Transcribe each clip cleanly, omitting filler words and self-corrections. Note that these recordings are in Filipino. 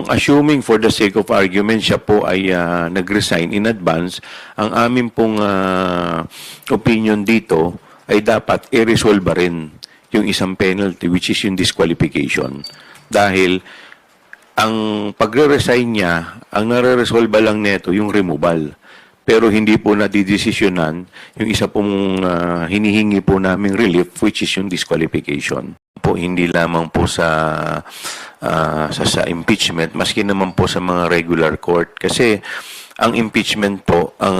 kung assuming for the sake of argument siya po ay nag-resign in advance, ang amin pong opinion dito ay dapat i-resolve rin yung isang penalty which is yung disqualification. Dahil ang pagre-resign niya, ang nare-resolve lang neto yung removal. Pero hindi po nadidesisyonan yung isa pong hinihingi po naming relief which is yung disqualification. Po hindi lamang po sa impeachment, maski naman po sa mga regular court. Kasi ang impeachment po, ang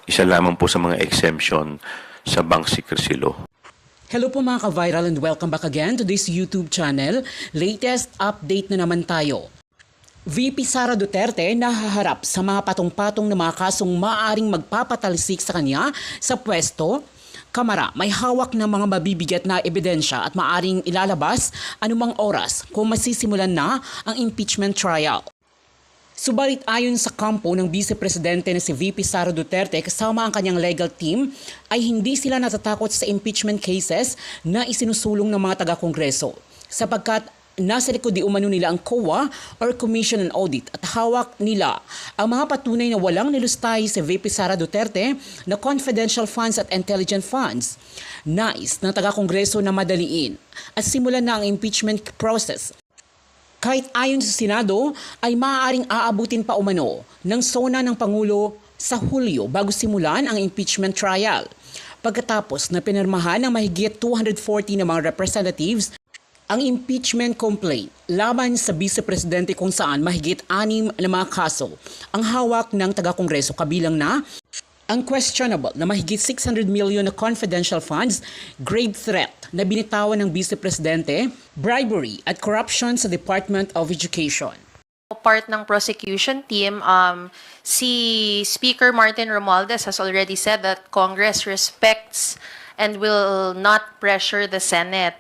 isa lamang po sa mga exemption sa bank secrecy law. Hello po mga ka-viral and welcome back again to this YouTube channel. Latest update na naman tayo. VP Sara Duterte nahaharap sa mga patong-patong na mga kasong maaaring magpapatalsik sa kanya sa pwesto. Kamara, may hawak ng mga mabibigat na ebidensya at maaaring ilalabas anumang oras kung masisimulan na ang impeachment trial. Subalit ayon sa kampo ng Vice Presidente na si VP Sara Duterte kasama ang kanyang legal team ay hindi sila natatakot sa impeachment cases na isinusulong ng mga taga-Kongreso sapagkat nasa likod di umano nila ang COA or Commission on Audit at hawak nila ang mga patunay na walang nilustay si VP Sara Duterte na confidential funds at intelligent funds. Nais ng taga-Kongreso na madaliin at simulan na ang impeachment process. Kahit ayon sa Senado ay maaaring aabutin pa umano ng SONA ng Pangulo sa Hulyo bago simulan ang impeachment trial. Pagkatapos na pinirmahan ng mahigit 240 na mga representatives ang impeachment complaint laban sa Vice Presidente kung saan mahigit 6 na mga kaso ang hawak ng taga-Kongreso kabilang na ang questionable na mahigit 600 million na confidential funds, grave threat na binitawan ng Vice Presidente, bribery at corruption sa Department of Education. Part ng prosecution team, si Speaker Martin Romualdez has already said that Congress respects and will not pressure the Senate.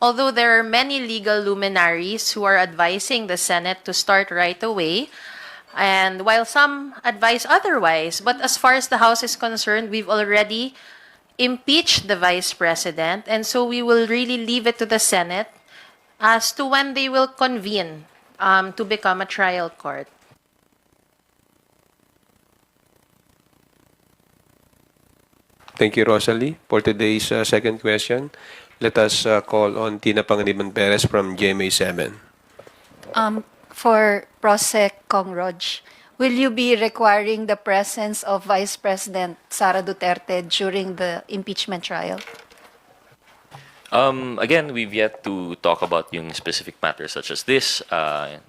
Although there are many legal luminaries who are advising the Senate to start right away, and while some advise otherwise, but as far as the House is concerned, we've already impeached the Vice President, and so we will really leave it to the Senate as to when they will convene to become a trial court. Thank you, Rosalie. For today's second question, let us call on Tina Pangiliban Perez from GMA7. For Prosec Kong Rog, will you be requiring the presence of Vice President Sara Duterte during the impeachment trial? Again, we've yet to talk about yung specific matters such as this.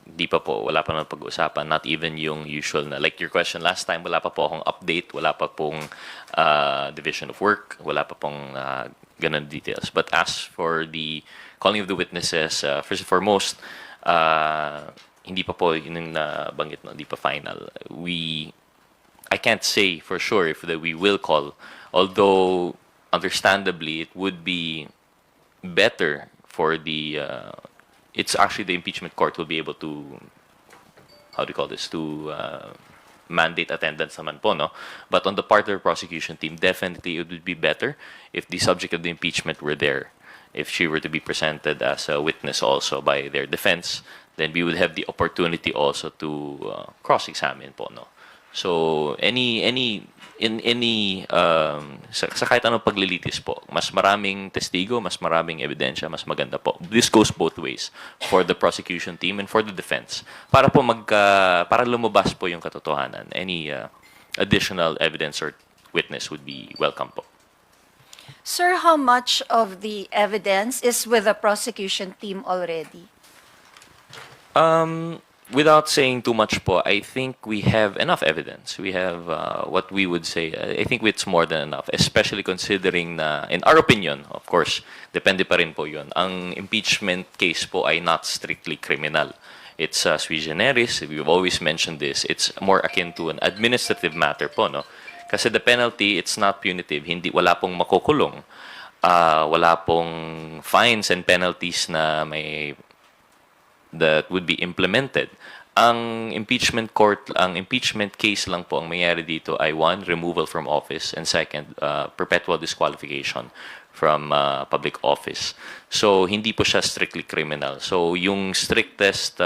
Di pa po, wala pa naman pag-uusapan. Not even yung usual na, like your question last time, wala pa po akong update, wala pa pong division of work, wala pa pong ganun details. But as for the calling of the witnesses, first and foremost, hindi pa po yun yung nabanggit, no, hindi pa final. I can't say for sure if that we will call, although understandably it would be better for the it's actually the impeachment court will be able to, how do you call this, to mandate attendance naman po, no? But on the part of the prosecution team, definitely it would be better if the subject of the impeachment were there. If she were to be presented as a witness also by their defense, then we would have the opportunity also to cross-examine po, no? So sa kahit anong paglilitis po, mas maraming testigo, mas maraming ebidensya, mas maganda po. This goes both ways for the prosecution team and for the defense. Para po para lumabas po yung katotohanan. Any additional evidence or witness would be welcome po. Sir, how much of the evidence is with the prosecution team already? Without saying too much po, I think we have enough evidence. We have what we would say, I think it's more than enough, especially considering na, in our opinion, of course, depende pa rin po yun, ang impeachment case po ay not strictly criminal. It's sui generis, we've always mentioned this, it's more akin to an administrative matter po, no? Kasi the penalty, it's not punitive, wala pong makukulong, wala pong fines and penalties na that would be implemented. Ang impeachment case lang po ang mayayari dito ay one, removal from office, and second, perpetual disqualification from public office. So hindi po siya strictly criminal. So yung strictest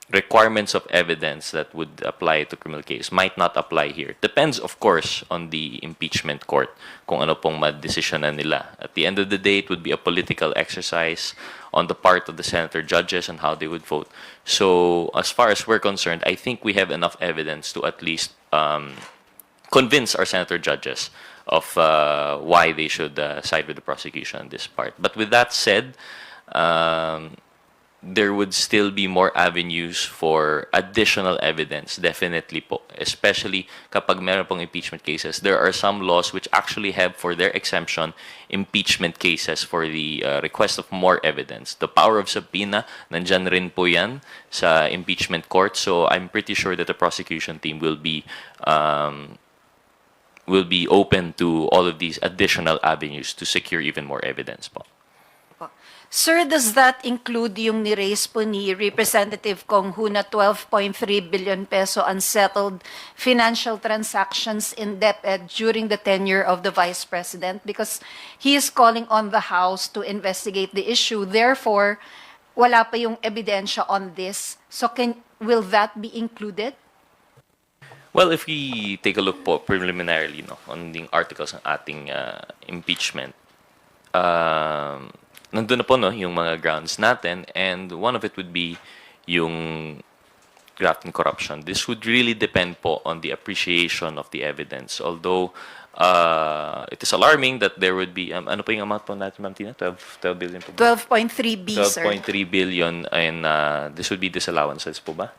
requirements of evidence that would apply to criminal case might not apply here. Depends, of course, on the impeachment court kung ano pong madesisyonan nila. At the end of the day, it would be a political exercise on the part of the senator judges and how they would vote. So, as far as we're concerned, I think we have enough evidence to at least convince our senator judges of why they should side with the prosecution on this part. But with that said, there would still be more avenues for additional evidence, definitely po. Especially kapag meron pong impeachment cases. There are some laws which actually have for their exemption impeachment cases for the request of more evidence. The power of subpoena, nandyan rin po yan sa impeachment court. So I'm pretty sure that the prosecution team will be open to all of these additional avenues to secure even more evidence po. Sir, does that include yung ni-raise po ni Representative Kong Hu na 12.3 billion peso unsettled financial transactions in DepEd during the tenure of the Vice President? Because he is calling on the House to investigate the issue. Therefore, wala pa yung ebidensya on this. So will that be included? Well, if we take a look po preliminarily on the articles ng ating impeachment, nandun na po yung mga grounds natin, and one of it would be yung graft and corruption. This would really depend po on the appreciation of the evidence. Although it is alarming that there would be ano po yung amount po natin, Ma'am Tina? 12 billion po ba? 12.3 B, sir. 12.3 billion, and this would be disallowances po ba?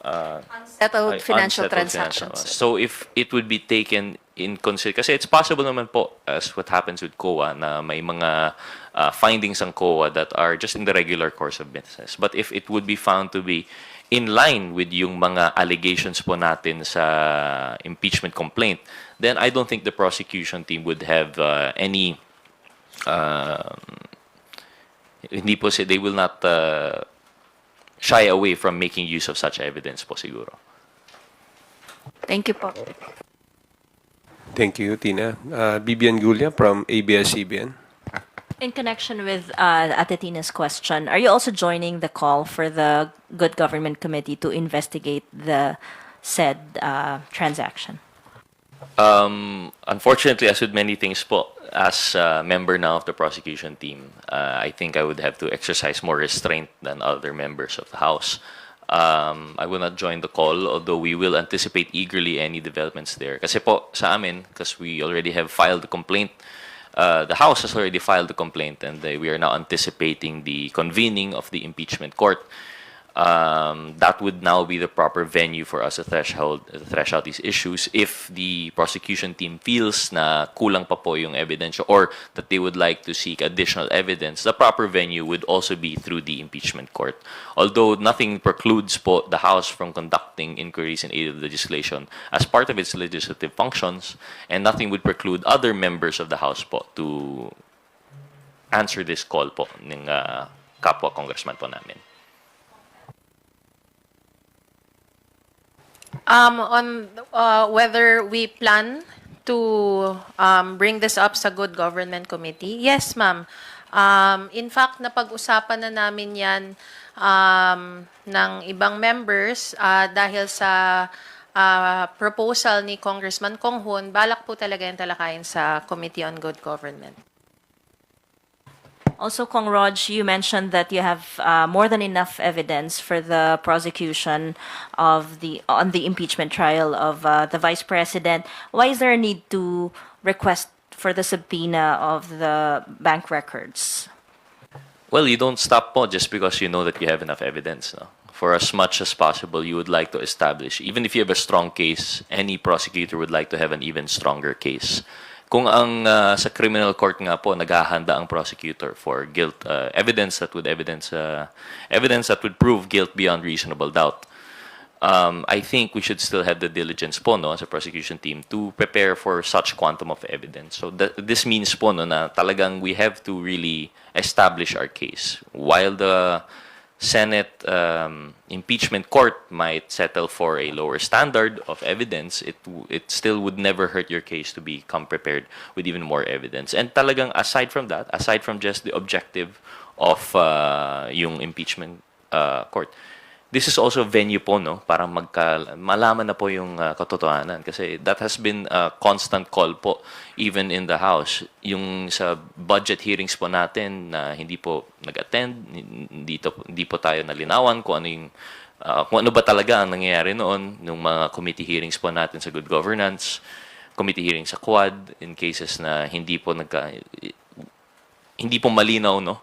Unsettled financial unsettled transactions. financial. So if it would be taken in consider, kasi it's possible naman po, as what happens with COA, na may mga findings ang COA that are just in the regular course of business. But if it would be found to be in line with yung mga allegations po natin sa impeachment complaint, then I don't think the prosecution team would have any hindi po, they will not shy away from making use of such evidence po siguro. Thank you po. Thank you, Tina. Bibian Gulia from ABS-CBN. In connection with Ate Tina's question, are you also joining the call for the Good Government Committee to investigate the said transaction? Unfortunately, as with many things po, as a member now of the prosecution team, I think I would have to exercise more restraint than other members of the House. I will not join the call, although we will anticipate eagerly any developments there. Kasi po, sa amin, because we already have filed the complaint, the House has already filed the complaint, and we are now anticipating the convening of the impeachment court. That would now be the proper venue for us to thresh out these issues. If the prosecution team feels na kulang pa po yung evidence, or that they would like to seek additional evidence, the proper venue would also be through the impeachment court. Although nothing precludes po the House from conducting inquiries in aid of legislation as part of its legislative functions, and nothing would preclude other members of the House po to answer this call po ng kapwa congressman po namin. On whether we plan to bring this up sa Good Government Committee, yes, ma'am. In fact, napag-usapan na namin yan ng ibang members dahil sa proposal ni Congressman Kong Hun, balak po talaga yung talakayin sa Committee on Good Government. Also, Kong Rog, you mentioned that you have more than enough evidence for the prosecution of on the impeachment trial of the Vice President. Why is there a need to request for the subpoena of the bank records? Well, you don't stop po just because you know that you have enough evidence. No? For as much as possible, you would like to establish, even if you have a strong case, any prosecutor would like to have an even stronger case. Kung ang sa criminal court nga po naghahanda ang prosecutor for guilt evidence that would prove guilt beyond reasonable doubt, I think we should still have the diligence po no as a prosecution team to prepare for such quantum of evidence. So this means po no na talagang we have to really establish our case. While the Senate impeachment court might settle for a lower standard of evidence, it still would never hurt your case to become prepared with even more evidence. And talagang aside from that, aside from just the objective of yung impeachment court. This is also a venue po, no, para malaman na po yung katotohanan. Kasi that has been a constant call po, even in the House. Yung sa budget hearings po natin na hindi po nag-attend, hindi po tayo nalinawan kung ano ba talaga ang nangyayari noon, nung mga committee hearings po natin sa good governance, committee hearings sa Quad, in cases na hindi po malinaw, no,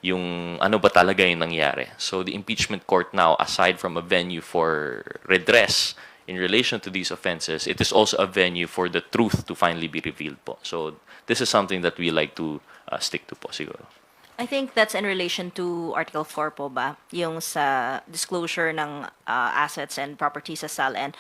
yung ano ba talaga yung nangyari. So the impeachment court now, aside from a venue for redress in relation to these offenses, it is also a venue for the truth to finally be revealed po. So this is something that we like to stick to po siguro. I think that's in relation to Article 4 po ba? Yung sa disclosure ng assets and properties sa SALN.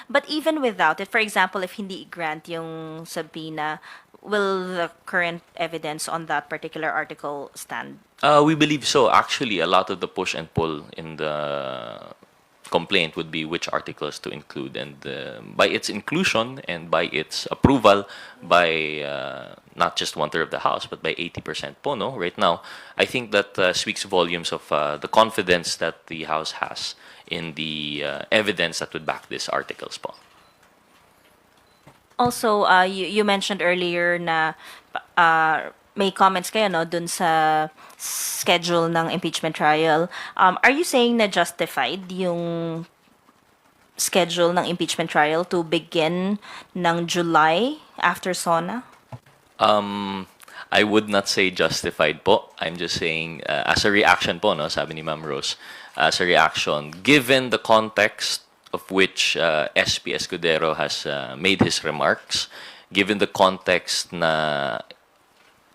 But even without it, for example, if hindi i-grant yung subpoena, will the current evidence on that particular article stand? We believe so. Actually, a lot of the push and pull in the complaint would be which articles to include, and by its inclusion and by its approval by not just 1/3 of the House but by 80% po, no, right now, I think that speaks volumes of the confidence that the House has in the evidence that would back these articles po. Also, you mentioned earlier na may comments kayo, no, dun sa schedule ng impeachment trial. Are you saying na justified yung schedule ng impeachment trial to begin ng July after SONA? I would not say justified po. I'm just saying, as a reaction po, no, sabi ni Ma'am Rose, as a reaction, given the context of which SP Escudero has made his remarks, given the context na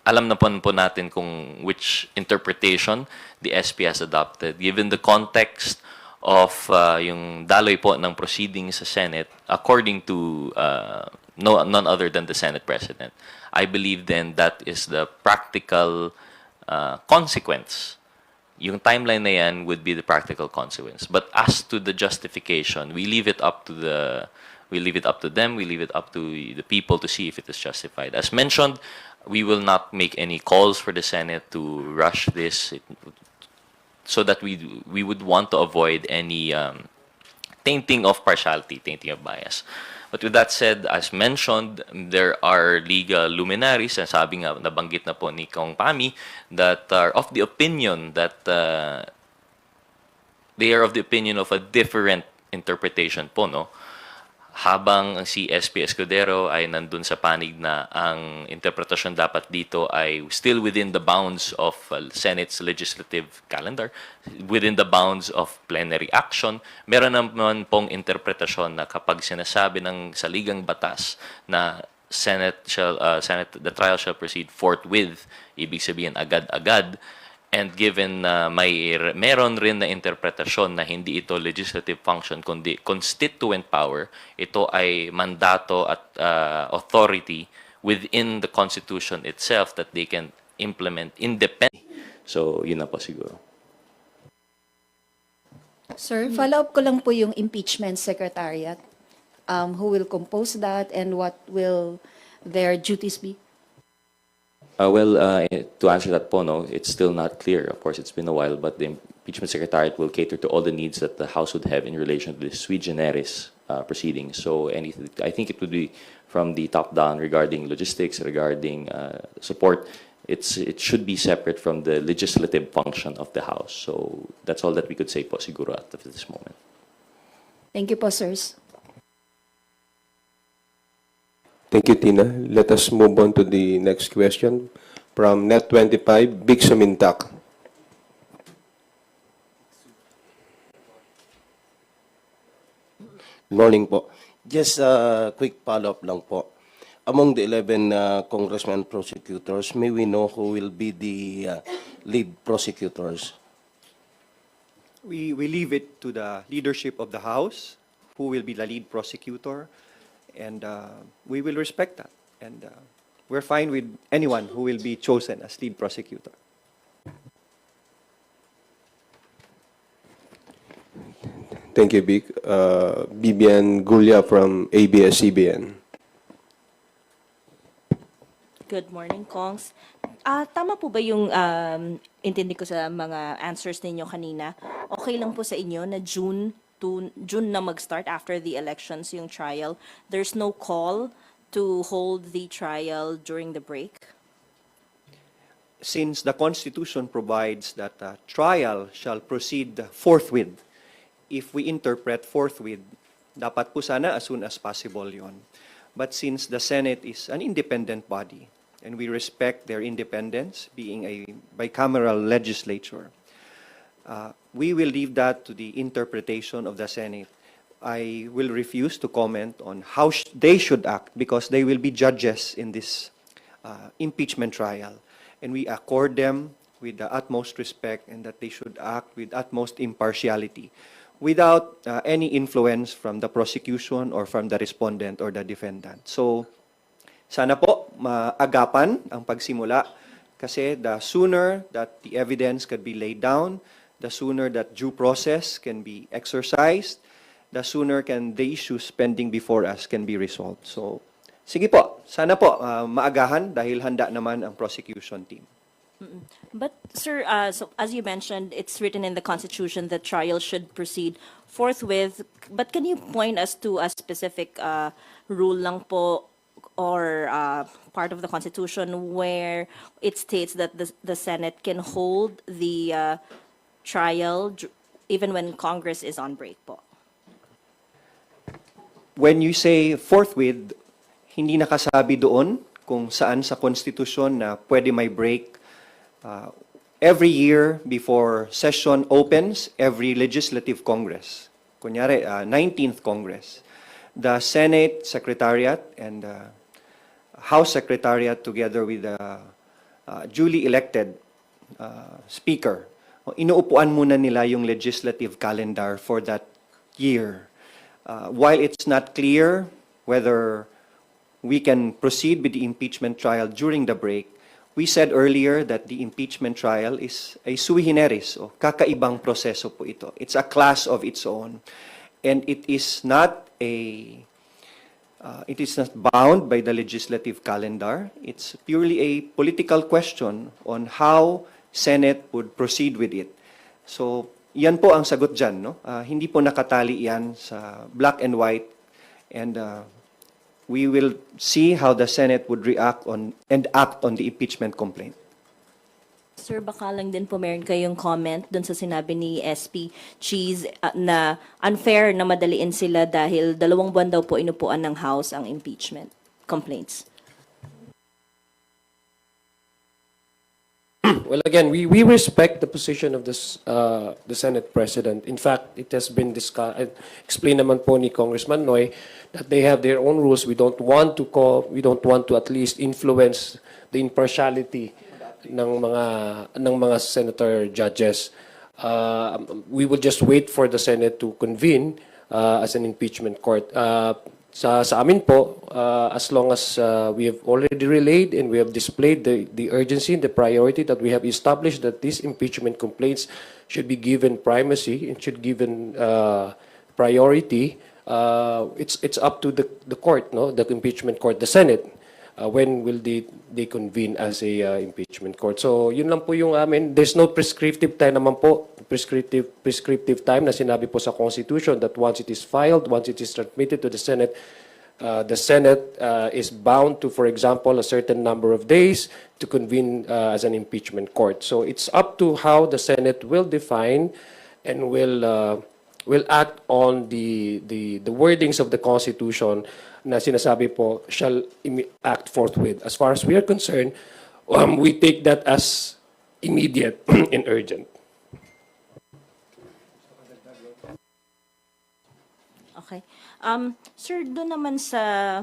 alam na po natin kung which interpretation the SP has adopted, given the context of yung daloy po ng proceedings sa Senate, according to none other than the Senate President, I believe then that is the practical consequence. Yung timeline na yan would be the practical consequence. But as to the justification, we leave it up to them, we leave it up to the people to see if it is justified. As mentioned, we will not make any calls for the Senate to rush this, so that we would want to avoid any tainting of partiality, tainting of bias. But with that said, as mentioned, there are legal luminaries, and sabi nga, nabanggit na po ni Kong Pami, that are of the opinion that they are of the opinion of a different interpretation po, no? Habang si SP Escudero ay nandun sa panig na ang interpretasyon dapat dito ay still within the bounds of Senate's legislative calendar, within the bounds of plenary action. Meron naman pong interpretasyon na kapag sinasabi ng saligang batas na the trial shall proceed forthwith, ibig sabihin agad-agad. And given na meron rin na interpretasyon na hindi ito legislative function kundi constituent power, ito ay mandato at authority within the Constitution itself that they can implement independently. So, yun na po siguro. Sir, follow-up ko lang po yung impeachment secretariat. Who will compose that and what will their duties be? To answer that po, no, it's still not clear. Of course, it's been a while, but the impeachment secretariat will cater to all the needs that the House would have in relation to the sui generis proceedings. So, I think it would be from the top down regarding logistics, regarding support. It should be separate from the legislative function of the House. So that's all that we could say po siguro at this moment. Thank you po, sirs. Thank you, Tina. Let us move on to the next question from Net25, Big Samintak. Good morning po. Just a quick follow-up lang po. Among the 11 congressmen prosecutors, may we know who will be the lead prosecutors? We leave it to the leadership of the House, who will be the lead prosecutor, and we will respect that. And we're fine with anyone who will be chosen as lead prosecutor. Thank you, Vic. Bibian Gulia from ABS-CBN. Good morning, Kongs. Tama po ba yung intindi ko sa mga answers ninyo kanina? Okay lang po sa inyo na June na mag-start after the elections yung trial. There's no call to hold the trial during the break? Since the Constitution provides that trial shall proceed forthwith, if we interpret forthwith, dapat po sana as soon as possible yon. But since the Senate is an independent body, and we respect their independence, being a bicameral legislature, we will leave that to the interpretation of the Senate. I will refuse to comment on how they should act because they will be judges in this impeachment trial. And we accord them with the utmost respect and that they should act with utmost impartiality without any influence from the prosecution or from the respondent or the defendant. So, sana po maagapan ang pagsimula kasi the sooner that the evidence can be laid down, the sooner that due process can be exercised, the sooner can the issues pending before us can be resolved. So, sige po, sana po maagahan dahil handa naman ang prosecution team. But, sir, so as you mentioned, it's written in the Constitution that trial should proceed forthwith. But can you point us to a specific rule lang po or part of the Constitution where it states that the Senate can hold the trial even when Congress is on break po? When you say forthwith, hindi nakasabi doon kung saan sa konstitusyon na pwede may break. Every year before session opens, every legislative congress, kunyari 19th Congress, the Senate Secretariat and House Secretariat together with the duly elected Speaker, inuupuan muna nila yung legislative calendar for that year. While it's not clear whether we can proceed with the impeachment trial during the break, we said earlier that the impeachment trial is a sui generis, o kakaibang proseso po ito. It's a class of its own. And it is not bound by the legislative calendar. It's purely a political question on how Senate would proceed with it. So, yan po ang sagot dyan, no? Hindi po nakatali yan sa black and white. And we will see how the Senate would react on and act on the impeachment complaint. Sir, baka lang din po meron kayong comment dun sa sinabi ni SP Cheese na unfair na madaliin sila dahil 2 buwan daw po inupuan ng House ang impeachment complaints. Well, again, we respect the position of this, the Senate President. In fact, it has been explained naman po ni Congressman Noy that they have their own rules. We don't want to at least influence the impartiality ng mga senator judges. We will just wait for the Senate to convene as an impeachment court. Sa amin po, as long as we have already relayed and we have displayed the urgency and the priority that we have established that these impeachment complaints should be given primacy and should given priority, it's up to the court, no, the impeachment court, the Senate. When will they convene as a impeachment court? So yun lang po yung amin. There's no prescriptive time naman po, prescriptive time na sinabi po sa Constitution that once it is filed, once it is transmitted to the Senate is bound to, for example, a certain number of days to convene as an impeachment court. So it's up to how the Senate will define and will act on the wordings of the Constitution na sinasabi po shall act forthwith. As far as we are concerned, we take that as immediate and urgent. Okay. Sir, doon naman sa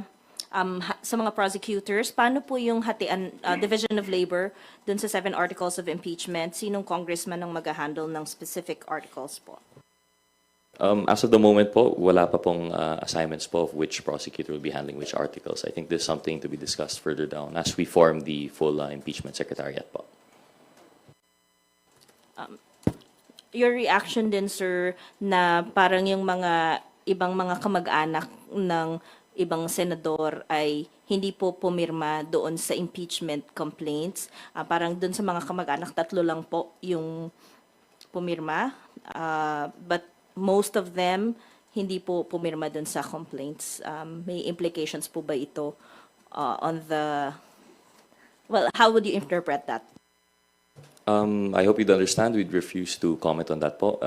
mga prosecutors, paano po yung hatian, division of labor doon sa 7 articles of impeachment? Sinong congressman ang mag-handle ng specific articles po? As of the moment po, wala pa pong assignments po of which prosecutor will be handling which articles. I think there's something to be discussed further down as we form the full impeachment secretariat po. Your reaction din, sir, na parang yung mga ibang mga kamag-anak ng ibang senador ay hindi po pumirma doon sa impeachment complaints. Parang doon sa mga kamag-anak, 3 lang po yung pumirma. But most of them, hindi po pumirma doon sa complaints. May implications po ba ito on the... Well, how would you interpret that? I hope you'd understand we'd refuse to comment on that po.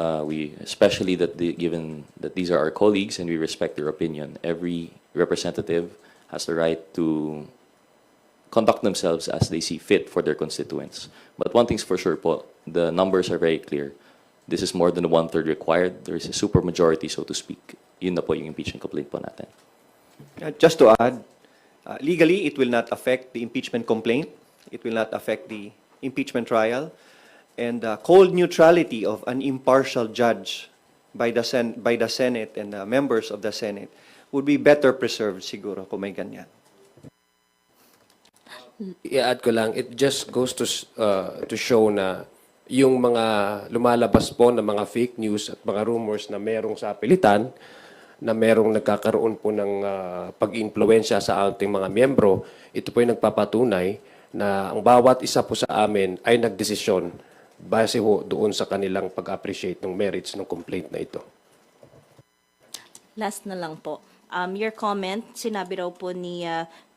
Especially given that these are our colleagues and we respect their opinion, every representative has the right to conduct themselves as they see fit for their constituents. But one thing's for sure po, the numbers are very clear. This is more than 1/3 required. There is a supermajority, so to speak. Yun na po yung impeachment complaint po natin. Just to add, legally, it will not affect the impeachment complaint. It will not affect the impeachment trial. And cold neutrality of an impartial judge by the Senate and members of the Senate would be better preserved siguro kung may ganyan. I-add ko lang, it just goes to show na yung mga lumalabas po na mga fake news at mga rumors na merong sa pilitan, na merong nagkakaroon po ng pag-influensya sa ating mga miyembro, ito po yung nagpapatunay na ang bawat isa po sa amin ay nagdesisyon base ho doon sa kanilang pag-appreciate ng merits ng complaint na ito. Last na lang po. Your comment, sinabi raw po ni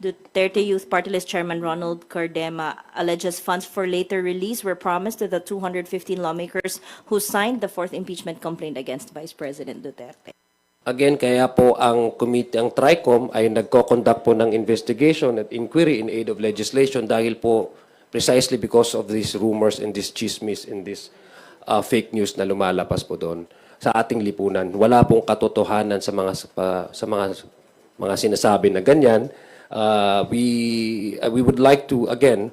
Duterte Youth Party List Chairman Ronald Cardema, alleges funds for later release were promised to the 215 lawmakers who signed the 4th impeachment complaint against Vice President Duterte. Again, kaya po ang committee, ang TRICOM ay nagko-conduct po ng investigation at inquiry in aid of legislation dahil po precisely because of these rumors and this chismis and this fake news na lumalabas po doon sa ating lipunan. Wala pong katotohanan sa mga sinasabi na ganyan. We would like to again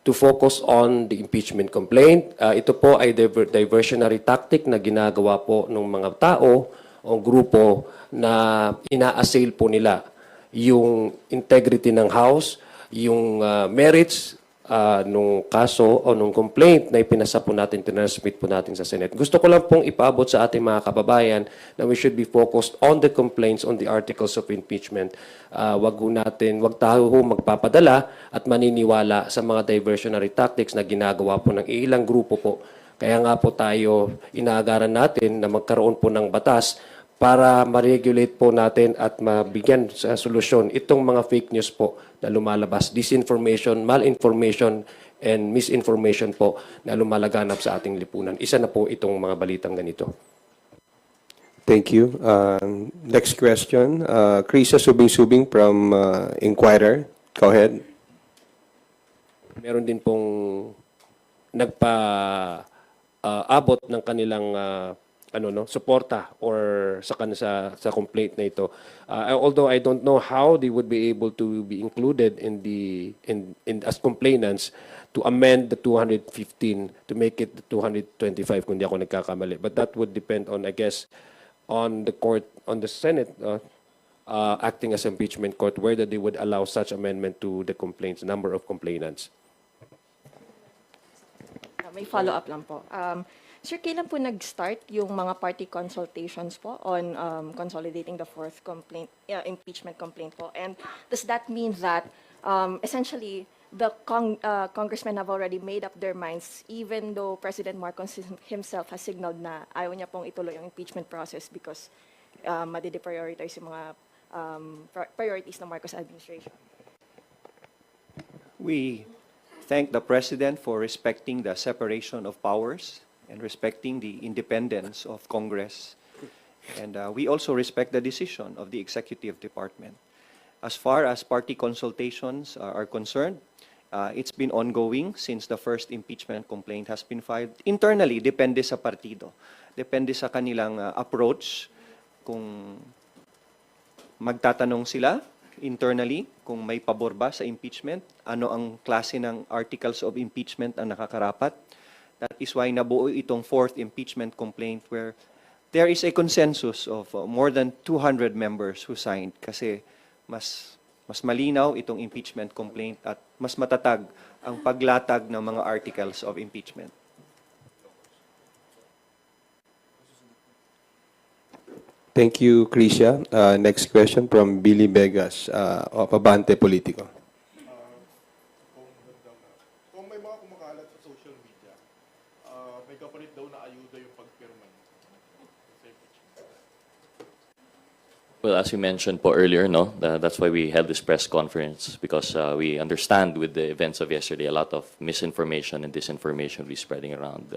to focus on the impeachment complaint. Ito po ay diversionary tactic na ginagawa po ng mga tao o grupo na ina-assail po nila yung integrity ng House, yung merits nung kaso o nung complaint na ipinasa po natin, tinransmit po natin sa Senate. Gusto ko lang pong ipaabot sa ating mga kababayan na we should be focused on the complaints, on the articles of impeachment. Wag tayo magpapadala at maniniwala sa mga diversionary tactics na ginagawa po ng ilang grupo po. Kaya nga po tayo inaagaran natin na magkaroon po ng batas para ma-regulate po natin at mabigyan sa solusyon itong mga fake news po na lumalabas, disinformation, malinformation, and misinformation po na lumalaganap sa ating lipunan. Isa na po itong mga balitang ganito. Thank you. Next question, Krisa Subing-Subing from Inquirer. Go ahead. Meron din pong abot ng kanilang suporta or sa complaint na ito. Although I don't know how they would be able to be included in as complainants to amend the 215 to make it the 225 kung di ako nagkakamali. But that would depend on, I guess, on the court, on the Senate acting as impeachment court, whether they would allow such amendment to the complaints, number of complainants. May follow-up lang po. Sir, kailan po nag-start yung mga party consultations po on consolidating the 4th impeachment complaint po? And does that mean that essentially the congressmen have already made up their minds even though President Marcos himself has signaled na ayaw niya pong ituloy yung impeachment process because madideprioritize yung mga priorities ng Marcos administration? We thank the President for respecting the separation of powers and respecting the independence of Congress. And we also respect the decision of the Executive Department. As far as party consultations are concerned, it's been ongoing since the first impeachment complaint has been filed. Internally, depende sa partido. Depende sa kanilang approach kung magtatanong sila internally kung may pabor ba sa impeachment, ano ang klase ng articles of impeachment ang nakakarapat. That is why nabuo itong 4th impeachment complaint where there is a consensus of more than 200 members who signed kasi mas malinaw itong impeachment complaint at mas matatag ang paglatag ng mga articles of impeachment. Thank you, Krisha. Next question from Billy Vegas of Abante Politico. Kung may mga kumakalat sa social media, may kapalit daw na ayuda yung pagpirma niyo. Well, as you mentioned po earlier, no, that's why we held this press conference, because we understand with the events of yesterday, a lot of misinformation and disinformation will be spreading around.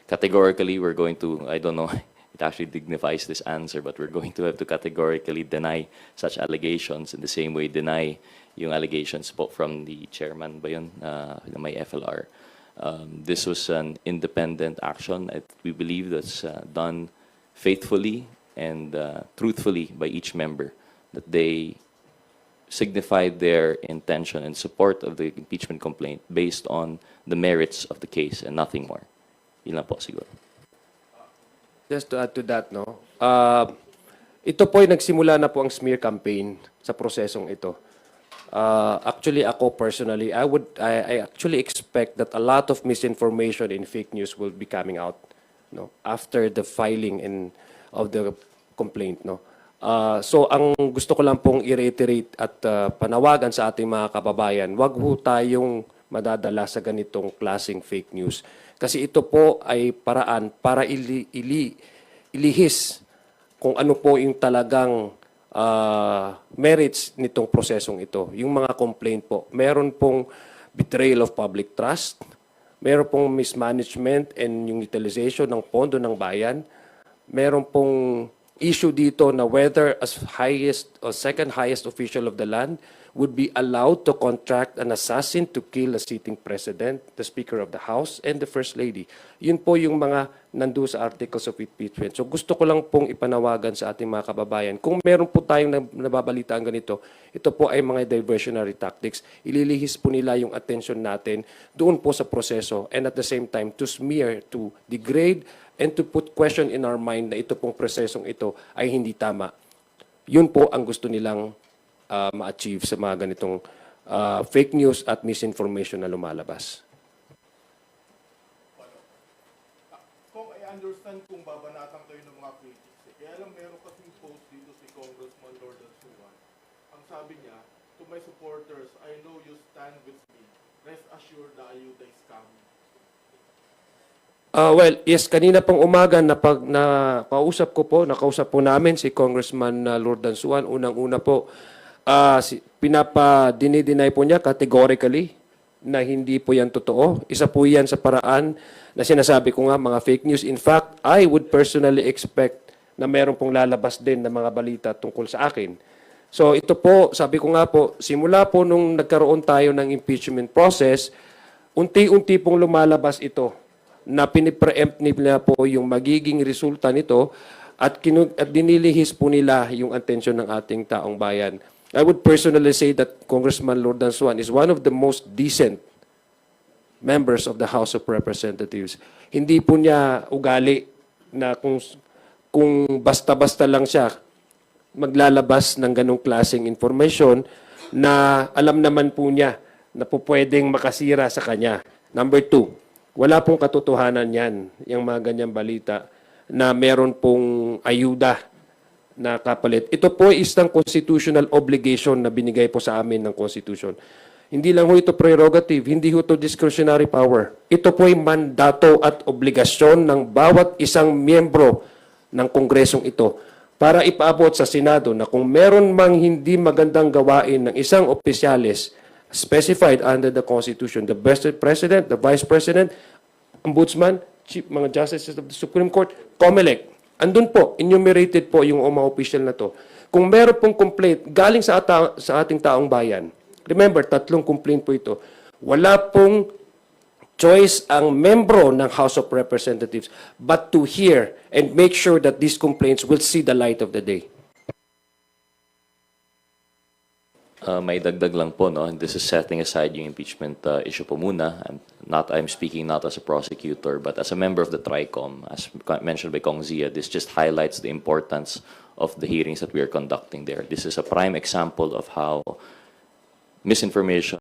Categorically, we're going to, I don't know, it actually dignifies this answer, but we're going to have to categorically deny such allegations, in the same way deny yung allegations po from the chairman ba yun, na may FLR. This was an independent action. We believe that's done faithfully and truthfully by each member, that they signified their intention and support of the impeachment complaint based on the merits of the case and nothing more. Yun lang po siguro. Just to add to that, no, ito po ay nagsimula na po ang smear campaign sa prosesong ito. Actually, ako personally, I actually expect that a lot of misinformation and fake news will be coming out, no, after the filing of the complaint, no. So ang gusto ko lang pong i-reiterate at panawagan sa ating mga kababayan, wag ho tayong madadala sa ganitong klaseng fake news. Kasi ito po ay paraan para ilihis kung ano po yung talagang merits nitong prosesong ito. Yung mga complaint po, meron pong betrayal of public trust, meron pong mismanagement and yung utilization ng pondo ng bayan, meron pong issue dito na whether as highest or second highest official of the land would be allowed to contract an assassin to kill a sitting president, the Speaker of the House, and the First Lady. Yun po yung mga nandu sa articles of impeachment. So gusto ko lang pong ipanawagan sa ating mga kababayan, kung meron po tayong nababalitaan ganito, ito po ay mga diversionary tactics. Ililihis po nila yung attention natin doon po sa proseso, and at the same time to smear, to degrade, and to put question in our mind na ito pong prosesong ito ay hindi tama. Yun po ang gusto nilang ma-achieve sa mga ganitong fake news at misinformation na lumalabas. Kung I understand kung babanatan kayo ng mga critics, kaya lang meron kasing post dito si Congressman Lord Suwan. Ang sabi niya, to my supporters, I know you stand with me. Rest assured the ayuda is coming. Well, yes, kanina pong umaga nakausap po namin si Congressman Lord Dansuan. Unang-una po, dinideny po niya categorically na hindi po yan totoo. Isa po yan sa paraan na sinasabi ko nga, mga fake news. In fact, I would personally expect na meron pong lalabas din na mga balita tungkol sa akin. So ito po, sabi ko nga po, simula po nung nagkaroon tayo ng impeachment process, unti-unti pong lumalabas ito na pinipreempt nila po yung magiging resulta nito at dinilihis po nila yung atensyon ng ating taong bayan. I would personally say that Congressman Lord Dansuan is one of the most decent members of the House of Representatives. Hindi po niya ugali na kung basta-basta lang siya maglalabas ng ganong klaseng information na alam naman po niya na po pwedeng makasira sa kanya. Number two, wala pong katotohanan yan, yung mga ganyang balita na meron pong ayuda na kapalit. Ito po ay isang constitutional obligation na binigay po sa amin ng Constitution. Hindi lang ho ito prerogative, hindi ho ito discretionary power. Ito po ay mandato at obligasyon ng bawat isang miyembro ng Kongresong ito para ipaabot sa Senado na kung meron mang hindi magandang gawain ng isang opisyalis specified under the Constitution, the President, the Vice President, Ombudsman, mga Justices of the Supreme Court, COMELEC, andun po, enumerated po yung mga official na to. Kung meron pong complaint galing sa ating taong bayan, remember, 3 complaint po ito, wala pong choice ang membro ng House of Representatives but to hear and make sure that these complaints will see the light of the day. May dagdag lang po, no? This is setting aside yung impeachment issue po muna. I'm speaking not as a prosecutor, but as a member of the TRICOM. As mentioned by Kong Zia, this just highlights the importance of the hearings that we are conducting there. This is a prime example of how misinformation